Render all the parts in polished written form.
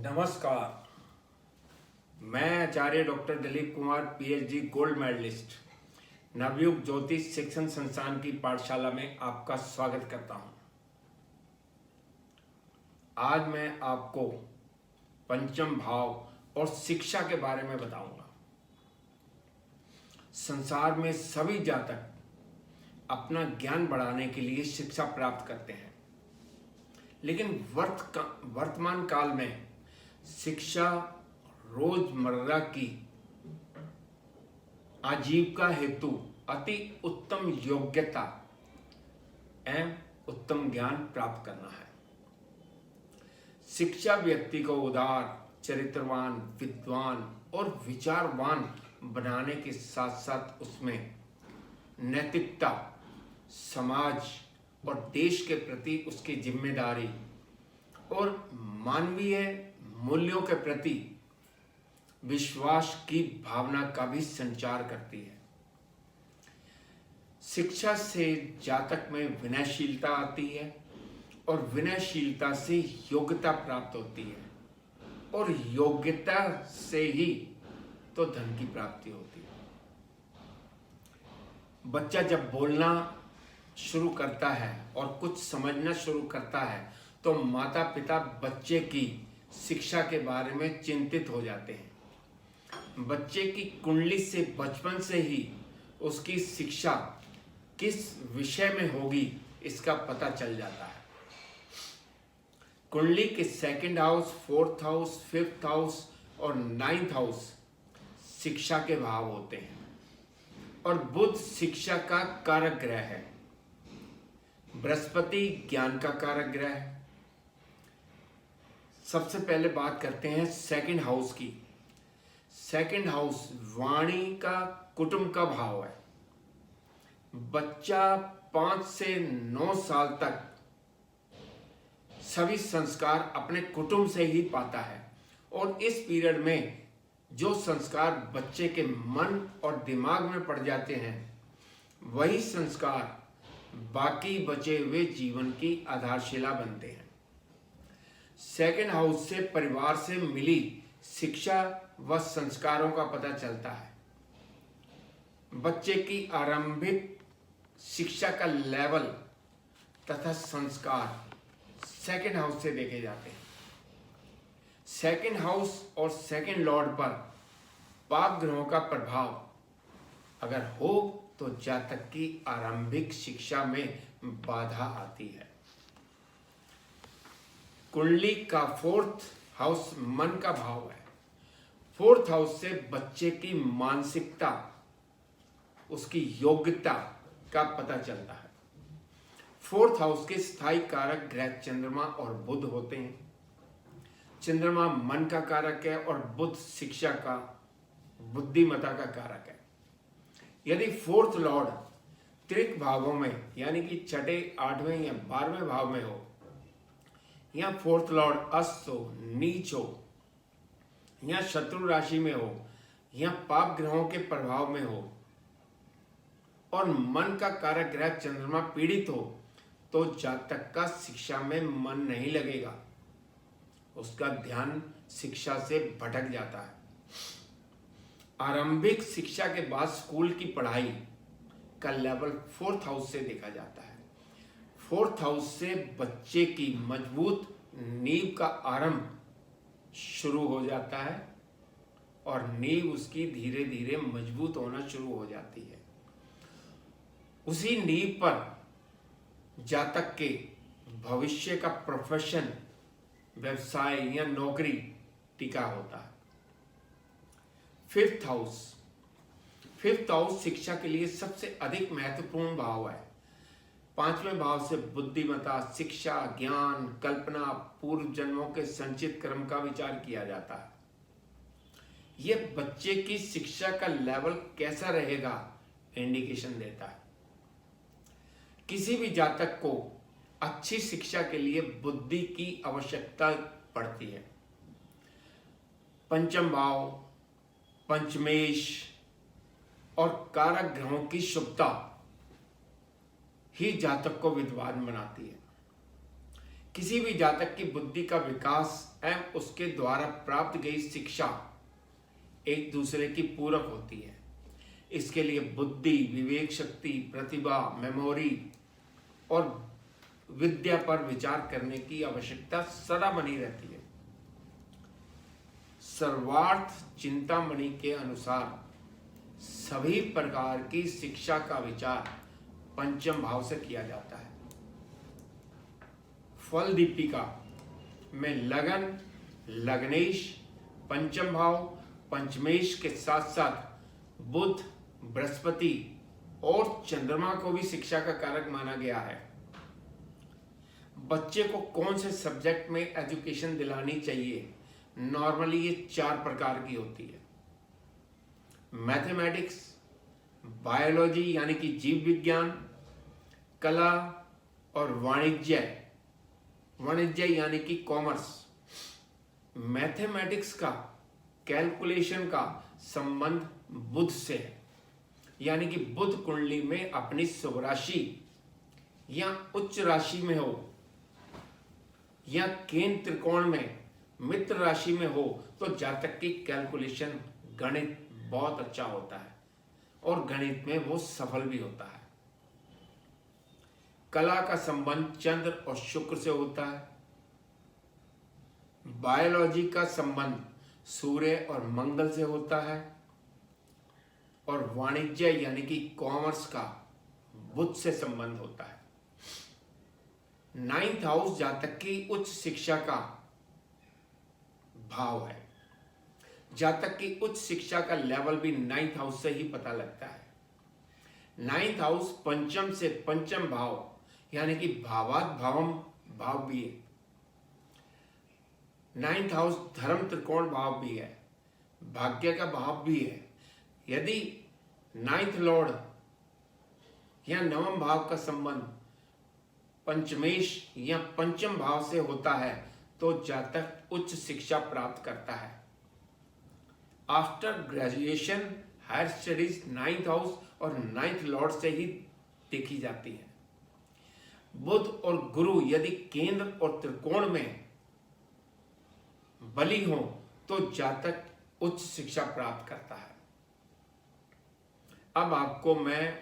नमस्कार। मैं Acharya doctor Dilip Kumar PhD gold medalist Navyug Jyotish Shikshan संस्थान की पाठशाला में आपका स्वागत करता हूं। आज मैं आपको पंचम भाव और शिक्षा के बारे में बताऊंगा। संसार में सभी जातक अपना ज्ञान बढ़ाने के लिए शिक्षा प्राप्त करते हैं, लेकिन वर्तमान काल में शिक्षा रोजमर्रा की आजीविका हेतु अति उत्तम योग्यता एवं उत्तम ज्ञान प्राप्त करना है। शिक्षा व्यक्ति को उदार, चरित्रवान, विद्वान और विचारवान बनाने के साथ साथ उसमें नैतिकता, समाज और देश के प्रति उसकी जिम्मेदारी और मानवीय मूल्यों के प्रति विश्वास की भावना का भी संचार करती है। शिक्षा से जातक में विनयशीलता आती है और विनयशीलता से योग्यता प्राप्त होती है और योग्यता से ही तो धन की प्राप्ति होती है। बच्चा जब बोलना शुरू करता है और कुछ समझना शुरू करता है तो माता पिता बच्चे की शिक्षा के बारे में चिंतित हो जाते हैं। बच्चे की कुंडली से बचपन से ही उसकी शिक्षा किस विषय में होगी इसका पता चल जाता है। कुंडली के second house, fourth house, fifth house और नाइन्थ हाउस शिक्षा के भाव होते हैं और बुध शिक्षा का कारक ग्रह है। बृहस्पति ज्ञान का कारक ग्रह है। सबसे पहले बात करते हैं सेकंड हाउस की। सेकंड हाउस वाणी का, कुटुंब का भाव है। बच्चा 5 से 9 साल तक सभी संस्कार अपने कुटुंब से ही पाता है और इस पीरियड में जो संस्कार बच्चे के मन और दिमाग में पड़ जाते हैं वही संस्कार बाकी बचे हुए जीवन की आधारशिला बनते हैं। सेकंड हाउस से परिवार से मिली शिक्षा व संस्कारों का पता चलता है। बच्चे की आरंभिक शिक्षा का लेवल तथा संस्कार सेकंड हाउस से देखे जाते हैं। सेकंड हाउस और सेकंड लॉर्ड पर पाप ग्रहों का प्रभाव अगर हो तो जातक की आरंभिक शिक्षा में बाधा आती है। कुंडली का फोर्थ हाउस मन का भाव है। फोर्थ हाउस से बच्चे की मानसिकता, उसकी योग्यता का पता चलता है। फोर्थ हाउस के स्थायी कारक ग्रह चंद्रमा और बुध होते हैं। चंद्रमा मन का कारक है और बुध शिक्षा का, बुद्धिमत्ता का कारक है। यदि फोर्थ लॉर्ड त्रिक भावों में यानी कि छठे, 8वें या 12वें भाव में हो या फोर्थ लॉर्ड अस्त हो, नीच हो या शत्रु राशि में हो या पाप ग्रहों के प्रभाव में हो और मन का कारक ग्रह चंद्रमा पीड़ित हो तो जातक का शिक्षा में मन नहीं लगेगा। उसका ध्यान शिक्षा से भटक जाता है। आरंभिक शिक्षा के बाद स्कूल की पढ़ाई का लेवल फोर्थ हाउस से देखा जाता है। फोर्थ हाउस से बच्चे की मजबूत नींव का आरंभ शुरू हो जाता है और नींव उसकी धीरे धीरे मजबूत होना शुरू हो जाती है। उसी नींव पर जातक के भविष्य का प्रोफेशन, व्यवसाय या नौकरी टिका होता है। फिफ्थ हाउस शिक्षा के लिए सबसे अधिक महत्वपूर्ण भाव है। 5वें भाव से बुद्धिमत्ता, शिक्षा, ज्ञान, कल्पना, पूर्व जन्मों के संचित कर्म का विचार किया जाता है। यह बच्चे की शिक्षा का लेवल कैसा रहेगा इंडिकेशन देता है। किसी भी जातक को अच्छी शिक्षा के लिए बुद्धि की आवश्यकता पड़ती है। पंचम भाव, पंचमेश और कारक ग्रहों की शुभता ही जातक को विद्वान बनाती है। किसी भी जातक की बुद्धि का विकास एवं उसके द्वारा प्राप्त गई शिक्षा एक दूसरे की पूरक होती है। इसके लिए बुद्धि, विवेक शक्ति, प्रतिभा, मेमोरी और विद्या पर विचार करने की आवश्यकता सदा बनी रहती है। सर्वार्थ चिंतामणि के अनुसार सभी प्रकार की शिक्षा का विचार पंचम भाव से किया जाता है। फल दीपिका में लगन, लग्नेश, पंचम भाव, पंचमेश के साथ साथ बुध, बृहस्पति और चंद्रमा को भी शिक्षा का कारक माना गया है। बच्चे को कौन से सब्जेक्ट में एजुकेशन दिलानी चाहिए? नॉर्मली ये 4 प्रकार की होती है। मैथमेटिक्स, बायोलॉजी यानी कि जीव विज्ञान, कला और वाणिज्य यानी कि कॉमर्स। मैथमेटिक्स का, कैलकुलेशन का संबंध बुध से है, यानी कि बुध कुंडली में अपनी शुभ राशि या उच्च राशि में हो या केंद्र त्रिकोण में मित्र राशि में हो तो जातक की कैलकुलेशन, गणित बहुत अच्छा होता है और गणित में वो सफल भी होता है। कला का संबंध चंद्र और शुक्र से होता है। बायोलॉजी का संबंध सूर्य और मंगल से होता है और वाणिज्य यानी कि कॉमर्स का बुध से संबंध होता है। 9th हाउस जातक की उच्च शिक्षा का भाव है। जातक की उच्च शिक्षा का लेवल भी 9th हाउस से ही पता लगता है। 9th हाउस पंचम से पंचम भाव यानी कि भावात भावम भाव भी है। 9th हाउस धर्म त्रिकोण भाव भी है, भाग्य का भाव भी है। यदि 9th लॉर्ड या नवम भाव का संबंध पंचमेश या पंचम भाव से होता है तो जातक उच्च शिक्षा प्राप्त करता है। After graduation higher studies 9th house और 9th लॉर्ड से ही देखी जाती है। बुध और गुरु यदि केंद्र और त्रिकोण में बली हो तो जातक उच्च शिक्षा प्राप्त करता है। अब आपको मैं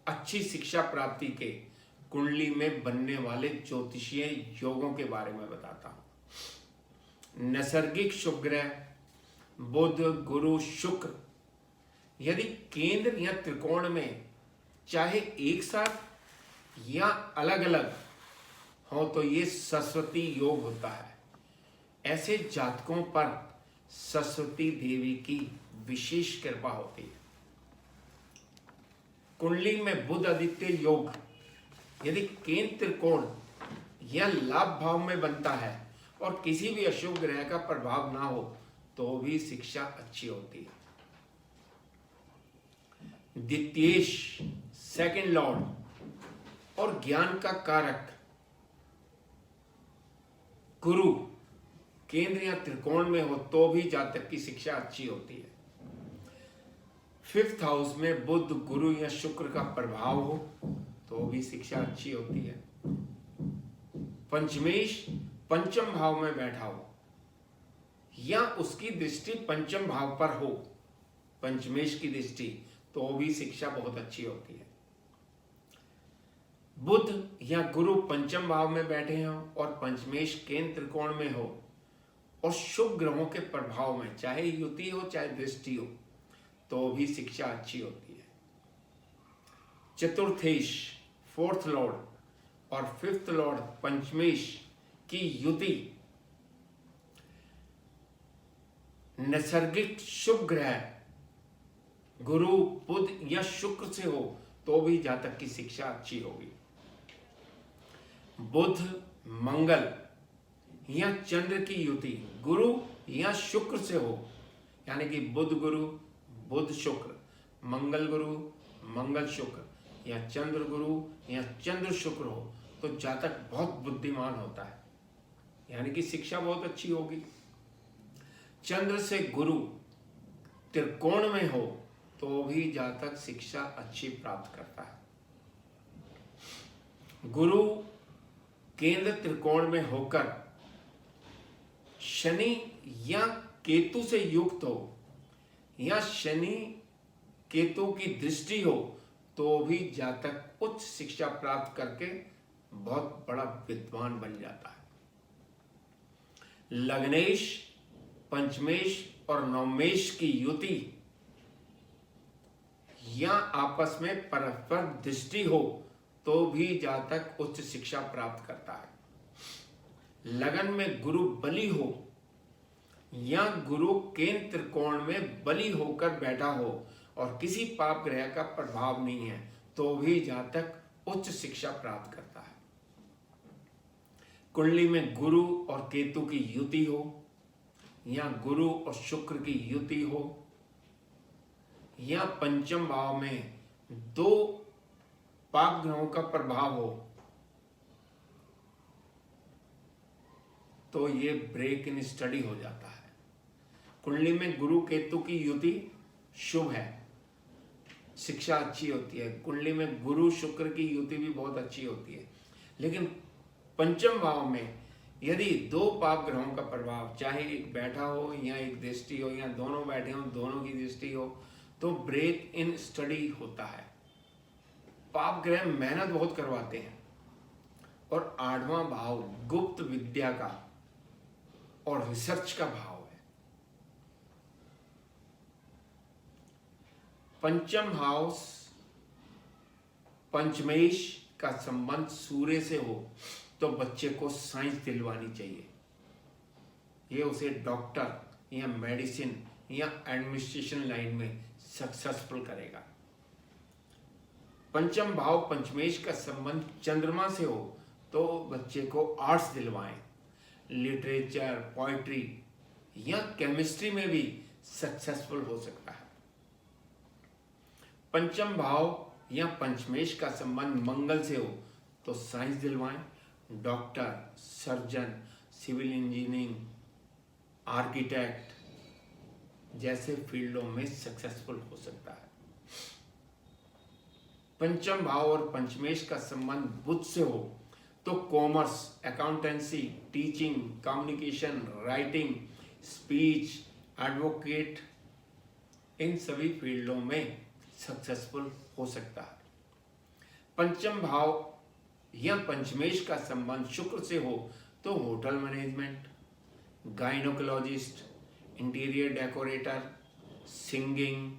अच्छी शिक्षा प्राप्ति के कुंडली में बनने वाले ज्योतिषीय योगों के बारे में बताता हूं। नैसर्गिक शुभ ग्रह बुध, गुरु, शुक्र यदि केंद्र या त्रिकोण में चाहे एक साथ या अलग अलग हो तो ये सरस्वती योग होता है। ऐसे जातकों पर सरस्वती देवी की विशेष कृपा होती है। कुंडली में बुध आदित्य योग यदि केंद्र त्रिकोण या लाभ भाव में बनता है और किसी भी अशुभ ग्रह का प्रभाव ना हो तो भी शिक्षा अच्छी होती है। द्वितीयेश, सेकंड लॉर्ड और ज्ञान का कारक गुरु केंद्र या त्रिकोण में हो तो भी जातक की शिक्षा अच्छी होती है। 5th हाउस में बुध, गुरु या शुक्र का प्रभाव हो तो भी शिक्षा अच्छी होती है। पंचमेश पंचम भाव में बैठा हो या उसकी दृष्टि पंचम भाव पर हो, पंचमेश की दृष्टि, तो भी शिक्षा बहुत अच्छी होती है। बुध या गुरु पंचम भाव में बैठे हों और पंचमेश केंद्र त्रिकोण में हो और शुभ ग्रहों के प्रभाव में, चाहे युति हो चाहे दृष्टि हो, तो भी शिक्षा अच्छी होती है। चतुर्थेश, 4th लॉर्ड और 5th लॉर्ड पंचमेश की युति नैसर्गिक शुभ ग्रह गुरु, बुध या शुक्र से हो तो भी जातक की शिक्षा अच्छी होगी। बुध, मंगल या चंद्र की युति गुरु या शुक्र से हो, यानी कि बुध गुरु, बुध शुक्र, मंगल गुरु, मंगल शुक्र या चंद्र गुरु या चंद्र शुक्र हो तो जातक बहुत बुद्धिमान होता है, यानी कि शिक्षा बहुत अच्छी होगी। चंद्र से गुरु त्रिकोण में हो तो भी जातक शिक्षा अच्छी प्राप्त करता है। गुरु केंद्र त्रिकोण में होकर शनि या केतु से युक्त हो या शनि केतु की दृष्टि हो तो भी जातक उच्च शिक्षा प्राप्त करके बहुत बड़ा विद्वान बन जाता है। लग्नेश, पंचमेश और नवमेश की युति या आपस में परस्पर दृष्टि हो तो भी जातक उच्च शिक्षा प्राप्त करता है। लगन में गुरु बली हो या गुरु केंद्र त्रिकोण में बली होकर बैठा हो और किसी पाप ग्रह का प्रभाव नहीं है तो भी जातक उच्च शिक्षा प्राप्त करता है। कुंडली में गुरु और केतु की युति हो या गुरु और शुक्र की युति हो या पंचम भाव में दो पाप ग्रहों का प्रभाव हो तो ये ब्रेक इन स्टडी हो जाता है। कुंडली में गुरु केतु की युति शुभ है, शिक्षा अच्छी होती है। कुंडली में गुरु शुक्र की युति भी बहुत अच्छी होती है, लेकिन पंचम भाव में यदि दो पाप ग्रहों का प्रभाव, चाहे एक बैठा हो या एक दृष्टि हो या दोनों बैठे हो दोनों की दृष्टि हो, तो ब्रेक इन स्टडी होता है। पाप ग्रह मेहनत बहुत करवाते हैं। और 8वां भाव गुप्त विद्या का और रिसर्च का भाव है। पंचम हाउस पंचमेश का संबंध सूर्य से हो तो बच्चे को साइंस दिलवानी चाहिए। ये उसे डॉक्टर या मेडिसिन या एडमिनिस्ट्रेशन लाइन में सक्सेसफुल करेगा। पंचम भाव पंचमेश का संबंध चंद्रमा से हो तो बच्चे को आर्ट्स दिलवाएं, लिटरेचर, पोइट्री या केमिस्ट्री में भी सक्सेसफुल हो सकता है। पंचम भाव या पंचमेश का संबंध मंगल से हो तो साइंस दिलवाएं, doctor, surgeon, civil engineering, architect जैसे फील्डों में सक्सेसफुल हो सकता है। पंचम भाव और पंचमेश का संबंध बुध से हो तो commerce, accountancy, teaching, communication, writing, speech, advocate इन सभी फील्डों में सक्सेसफुल हो सकता है। पंचम भाव या पंचमेश का संबंध शुक्र से हो तो hotel management, gynaecologist, interior decorator, singing,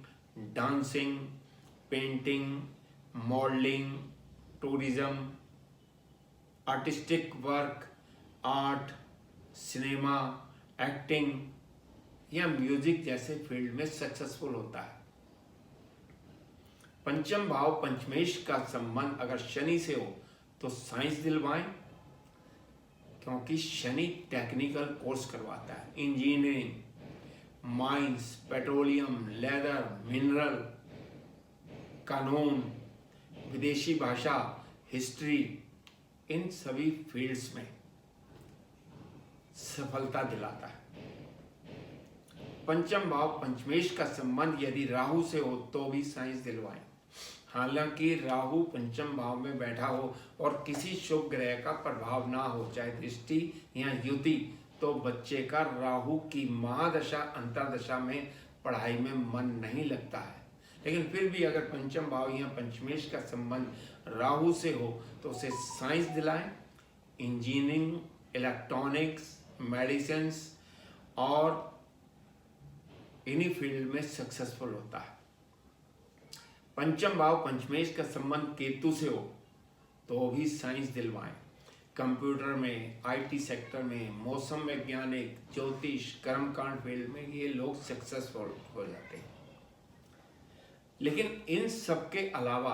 dancing, painting, modelling, tourism, artistic work, art, cinema, acting या म्यूजिक जैसे फील्ड में सक्सेसफुल होता है। पंचम भाव पंचमेश का संबंध अगर शनि से हो तो साइंस दिलवाएं, क्योंकि शनि टेक्निकल कोर्स करवाता है। Engineering, mines, petroleum, leather, mineral, कानून, विदेशी भाषा, हिस्ट्री इन सभी फील्ड्स में सफलता दिलाता है। पंचम भाव पंचमेश का संबंध यदि राहु से हो तो भी साइंस दिलवाएं। हालांकि राहु पंचम भाव में बैठा हो और किसी शुभ ग्रह का प्रभाव ना हो, चाहे दृष्टि या युति, तो बच्चे का राहु की महादशा अंतरदशा में पढ़ाई में मन नहीं लगता है। लेकिन फिर भी अगर पंचम भाव या पंचमेश का संबंध राहु से हो तो उसे साइंस दिलाएं, इंजीनियरिंग, इलेक्ट्रॉनिक्स, मेडिसिन और इन्हीं फील्ड में सक्सेसफुल होता है। पंचम भाव पंचमेश का संबंध केतु से हो तो भी साइंस दिलवाएं। कंप्यूटर में, आईटी सेक्टर में, मौसम वैज्ञानिक, ज्योतिष, कर्मकांड फील्ड में ये लोग सक्सेसफुल हो जाते हैं। लेकिन इन सब के अलावा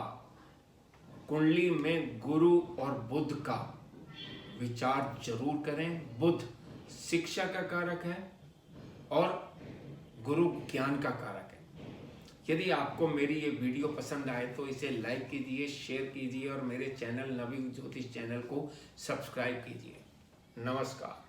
कुंडली में गुरु और बुध का विचार जरूर करें। बुध शिक्षा का कारक है और गुरु ज्ञान का कारक है। यदि आपको मेरी ये वीडियो पसंद आए तो इसे लाइक कीजिए, शेयर कीजिए और मेरे चैनल नवयुग ज्योतिष चैनल को सब्सक्राइब कीजिए। नमस्कार।